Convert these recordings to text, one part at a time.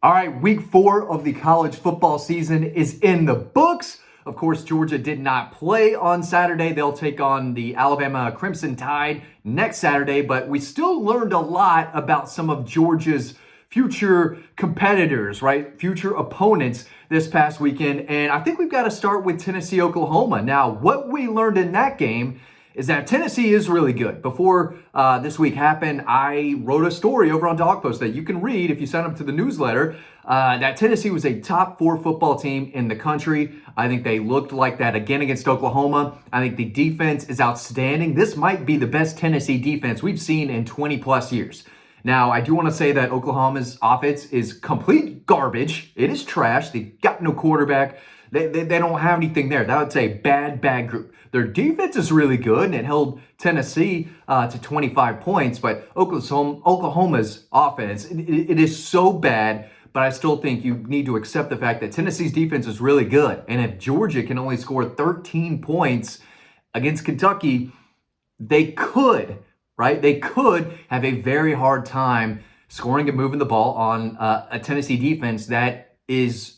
All right, week 4 of the college football season is in the books. Of course, Georgia did not play on Saturday. They'll take on the Alabama Crimson Tide next Saturday, but we still learned a lot about some of Georgia's future competitors, right? Future opponents this past weekend. And I think we've got to start with Tennessee, Oklahoma. Now, what we learned in that game is that Tennessee is really good. Before this week happened, I wrote a story over on Dog Post that you can read if you sign up to the newsletter, that Tennessee was a top 4 football team in the country. I think they looked like that again against Oklahoma. I think the defense is outstanding. This might be the best Tennessee defense we've seen in 20 plus years. Now, I do want to say that Oklahoma's offense is complete garbage. It is trash. They've got no quarterback. They don't have anything there. That would say bad group. Their defense is really good, and it held Tennessee to 25 points. But Oklahoma's offense, it is so bad. But I still think you need to accept the fact that Tennessee's defense is really good. And if Georgia can only score 13 points against Kentucky, they could, right? They could have a very hard time scoring and moving the ball on a Tennessee defense that is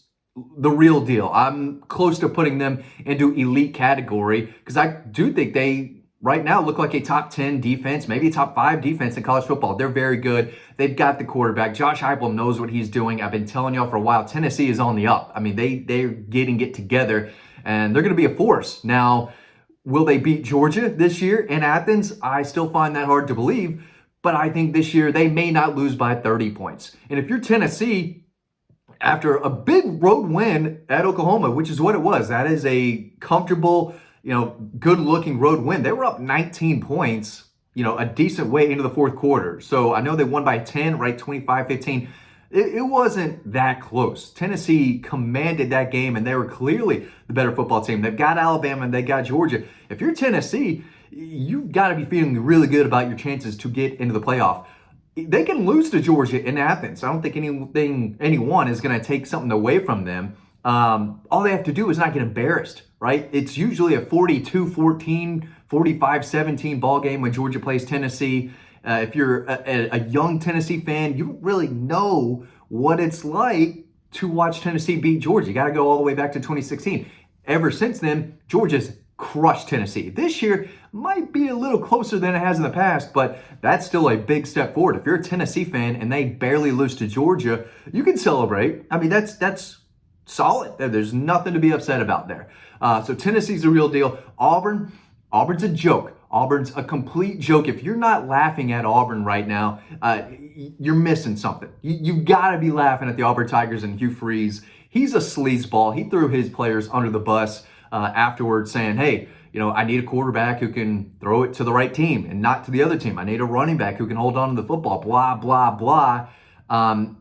the real deal. I'm close to putting them into elite category because I do think they right now look like a top 10 defense, maybe a top 5 defense in college football. They're very good. They've got the quarterback. Josh Heupel knows what he's doing. I've been telling y'all for a while, Tennessee is on the up. I mean, they're getting it together and they're going to be a force. Now, will they beat Georgia this year in Athens? I still find that hard to believe, but I think this year they may not lose by 30 points. And if you're Tennessee, after a big road win at Oklahoma, which is what it was, that is a comfortable, good-looking road win. They were up 19 points, a decent way into the fourth quarter. So I know they won by 10, right, 25-15. It wasn't that close. Tennessee commanded that game, and they were clearly the better football team. They've got Alabama, and they got Georgia. If you're Tennessee, you've got to be feeling really good about your chances to get into the playoff. They can lose to Georgia in Athens. I don't think anyone is going to take something away from them. All they have to do is not get embarrassed, right? It's usually a 42-14, 45-17 ball game when Georgia plays Tennessee. If you're a young Tennessee fan, you don't really know what it's like to watch Tennessee beat Georgia. You got to go all the way back to 2016. Ever since then, Georgia's crushed Tennessee. This year might be a little closer than it has in the past, but that's still a big step forward. If you're a Tennessee fan and they barely lose to Georgia, you can celebrate. I mean, that's solid. There's nothing to be upset about there. So Tennessee's the real deal. Auburn's a joke. Auburn's a complete joke. If you're not laughing at Auburn right now, you're missing something. You've got to be laughing at the Auburn Tigers and Hugh Freeze. He's a sleazeball. He threw his players under the bus afterwards saying, hey, I need a quarterback who can throw it to the right team and not to the other team. I need a running back who can hold on to the football, blah, blah, blah.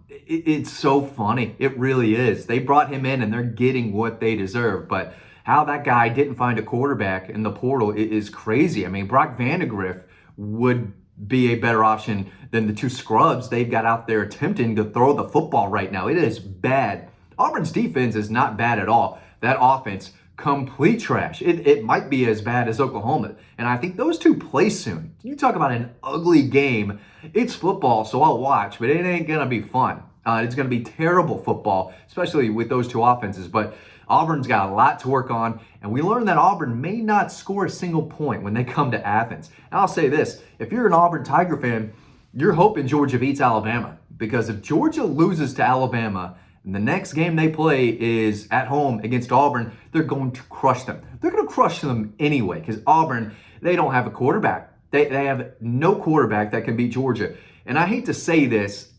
It's so funny. It really is. They brought him in and they're getting what they deserve. But how that guy didn't find a quarterback in the portal is crazy. I mean, Brock Vandagriff would be a better option than the 2 scrubs they've got out there attempting to throw the football right now. It is bad. Auburn's defense is not bad at all. That offense, complete trash. It might be as bad as Oklahoma. And I think those two play soon. You talk about an ugly game. It's football, so I'll watch, but it ain't going to be fun. It's going to be terrible football, especially with those two offenses. But Auburn's got a lot to work on, and we learned that Auburn may not score a single point when they come to Athens. And I'll say this, if you're an Auburn Tiger fan, you're hoping Georgia beats Alabama, because if Georgia loses to Alabama, and the next game they play is at home against Auburn, they're going to crush them. They're going to crush them anyway, because Auburn, they don't have a quarterback. They have no quarterback that can beat Georgia. And I hate to say this,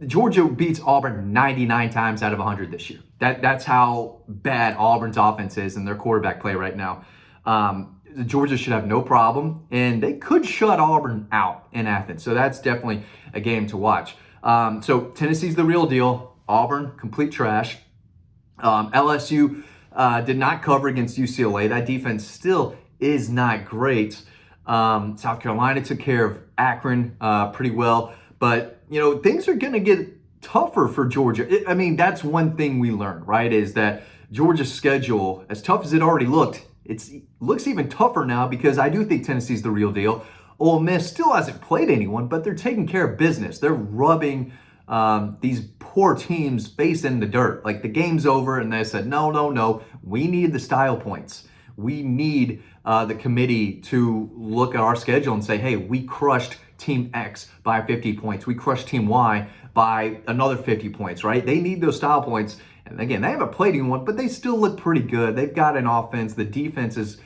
Georgia beats Auburn 99 times out of 100 this year. That's how bad Auburn's offense is and their quarterback play right now. Georgia should have no problem, and they could shut Auburn out in Athens. So that's definitely a game to watch. So Tennessee's the real deal. Auburn, complete trash. LSU did not cover against UCLA. That defense still is not great. South Carolina took care of Akron pretty well. But, things are going to get tougher for Georgia. I mean, that's one thing we learned, right, is that Georgia's schedule, as tough as it already looked, it looks even tougher now because I do think Tennessee's the real deal. Ole Miss still hasn't played anyone, but they're taking care of business. They're rubbing these poor team's face in the dirt. Like the game's over, and they said, no, we need the style points. We need the committee to look at our schedule and say, hey, we crushed Team X by 50 points. We crushed Team Y by another 50 points, right? They need those style points. And again, they haven't played anyone, but they still look pretty good. They've got an offense. The defense is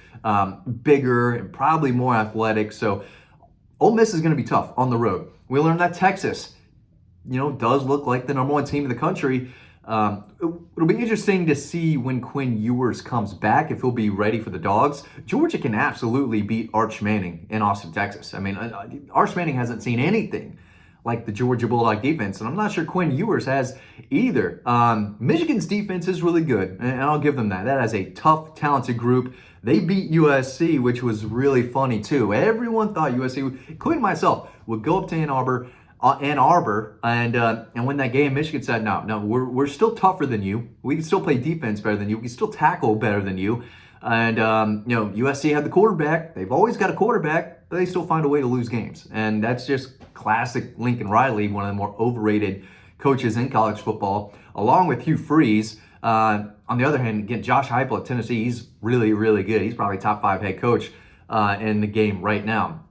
bigger and probably more athletic. So Ole Miss is going to be tough on the road. We learned that Texas, does look like the number one team in the country. It'll be interesting to see when Quinn Ewers comes back, if he'll be ready for the Dogs. Georgia can absolutely beat Arch Manning in Austin, Texas. I mean, Arch Manning hasn't seen anything like the Georgia Bulldog defense, and I'm not sure Quinn Ewers has either. Michigan's defense is really good, and I'll give them that. That is a tough, talented group. They beat USC, which was really funny too. Everyone thought USC, including myself, would go up to Ann Arbor and win that game. Michigan said, no, we're still tougher than you. We can still play defense better than you. We can still tackle better than you. And USC had the quarterback. They've always got a quarterback, but they still find a way to lose games. And that's just classic Lincoln Riley, one of the more overrated coaches in college football, along with Hugh Freeze. On the other hand, again, Josh Heupel at Tennessee, he's really, really good. He's probably top 5 head coach in the game right now.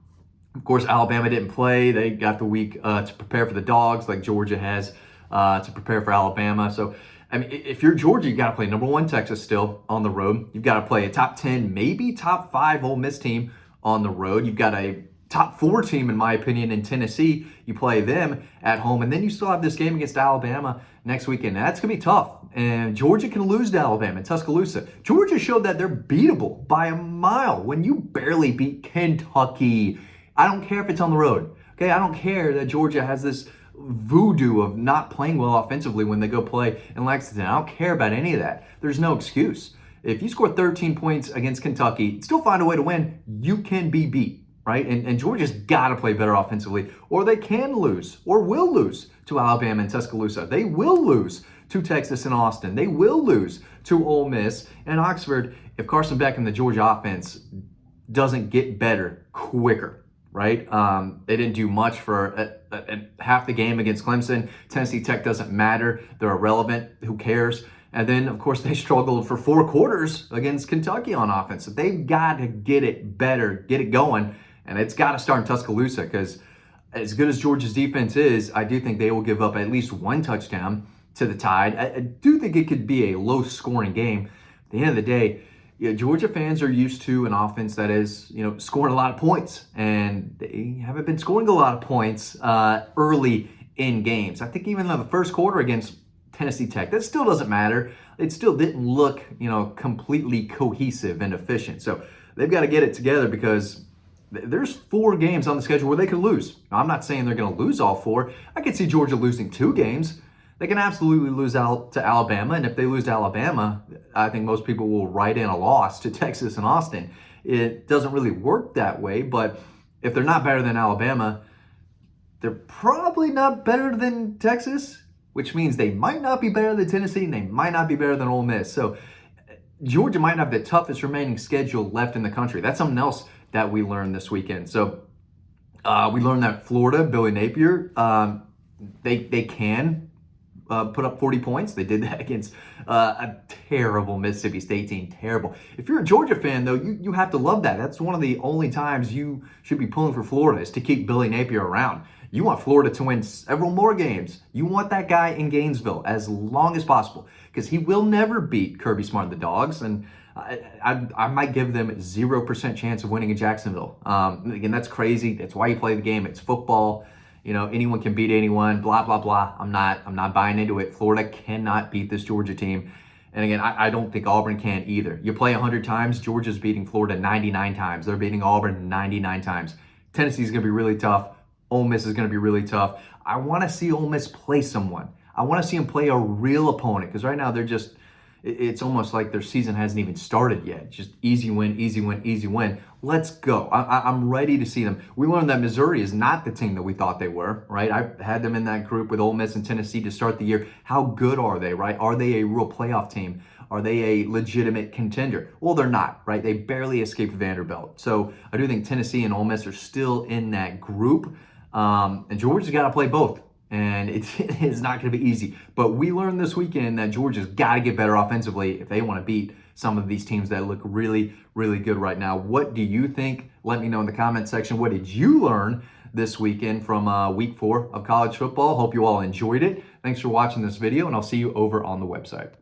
Of course, Alabama didn't play. They got the week to prepare for the Dogs, like Georgia has to prepare for Alabama. So, I mean, if you're Georgia, you got to play number 1 Texas still on the road. You've got to play a top 10, maybe top 5 Ole Miss team on the road. You've got a top 4 team, in my opinion, in Tennessee. You play them at home, and then you still have this game against Alabama next weekend. That's going to be tough, and Georgia can lose to Alabama in Tuscaloosa. Georgia showed that they're beatable by a mile when you barely beat Kentucky. I don't care if it's on the road, okay? I don't care that Georgia has this voodoo of not playing well offensively when they go play in Lexington. I don't care about any of that. There's no excuse. If you score 13 points against Kentucky, still find a way to win, you can be beat. Right? And Georgia's got to play better offensively, or they can lose, or will lose to Alabama and Tuscaloosa. They will lose to Texas and Austin. They will lose to Ole Miss and Oxford if Carson Beck and the Georgia offense doesn't get better quicker, right? They didn't do much for half the game against Clemson. Tennessee Tech doesn't matter. They're irrelevant. Who cares? And then, of course, they struggled for 4 quarters against Kentucky on offense. So they've got to get it better, get it going. And it's got to start in Tuscaloosa, because as good as Georgia's defense is, I do think they will give up at least 1 touchdown to the Tide. I do think it could be a low-scoring game. At the end of the day, Georgia fans are used to an offense that is, scoring a lot of points. And they haven't been scoring a lot of points early in games. I think even in the first quarter against Tennessee Tech, that still doesn't matter. It still didn't look, completely cohesive and efficient. So they've got to get it together, because there's 4 games on the schedule where they could lose. Now, I'm not saying they're going to lose all 4. I could see Georgia losing 2 games. They can absolutely lose out to Alabama, and if they lose to Alabama, I think most people will write in a loss to Texas and Austin. It doesn't really work that way, but if they're not better than Alabama, they're probably not better than Texas, which means they might not be better than Tennessee, and they might not be better than Ole Miss. So Georgia might have the toughest remaining schedule left in the country. That's something else that we learned this weekend. So we learned that Florida, Billy Napier, they can put up 40 points. They did that against a terrible Mississippi State team. Terrible. If you're a Georgia fan, though, you have to love that. That's one of the only times you should be pulling for Florida, is to keep Billy Napier around. You want Florida to win several more games. You want that guy in Gainesville as long as possible, because he will never beat Kirby Smart and the Dogs. And I might give them 0% chance of winning in Jacksonville. Again, that's crazy. That's why you play the game. It's football. Anyone can beat anyone. Blah blah blah. I'm not buying into it. Florida cannot beat this Georgia team. And again, I don't think Auburn can either. You play 100 times. Georgia's beating Florida 99 times. They're beating Auburn 99 times. Tennessee's going to be really tough. Ole Miss is going to be really tough. I want to see Ole Miss play someone. I want to see them play a real opponent, because right now they're just, it's almost like their season hasn't even started yet. Just easy win, easy win, easy win. Let's go. I'm ready to see them. We learned that Missouri is not the team that we thought they were, right? I had them in that group with Ole Miss and Tennessee to start the year. How good are they, right? Are they a real playoff team? Are they a legitimate contender? Well, they're not, right? They barely escaped Vanderbilt. So I do think Tennessee and Ole Miss are still in that group. And Georgia's got to play both. and it is not going to be easy. But we learned this weekend that Georgia's got to get better offensively if they want to beat some of these teams that look really, really good right now. What do you think? Let me know in the comment section. What did you learn this weekend from week 4 of college football? Hope you all enjoyed it. Thanks for watching this video, and I'll see you over on the website.